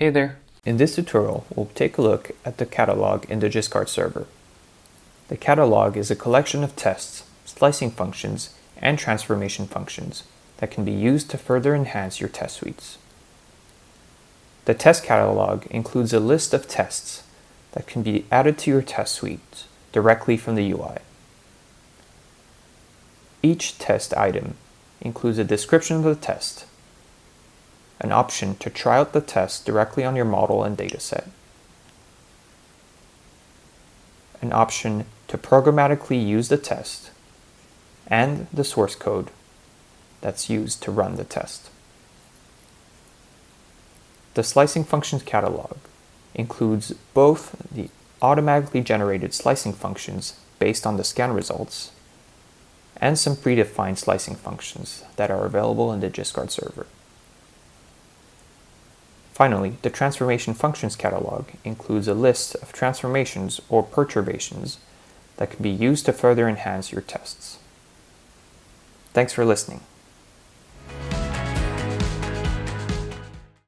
Hey there! In this tutorial, we'll take a look at the catalog in the Giskard server. The catalog is a collection of tests, slicing functions, and transformation functions that can be used to further enhance your test suites. The test catalog includes a list of tests that can be added to your test suite directly from the UI. Each test item includes a description of the test, an option to try out the test directly on your model and dataset, an option to programmatically use the test, and the source code that's used to run the test. The slicing functions catalog includes both the automatically generated slicing functions based on the scan results and some predefined slicing functions that are available in the Giskard server. Finally, the transformation functions catalog includes a list of transformations or perturbations that can be used to further enhance your tests. Thanks for listening.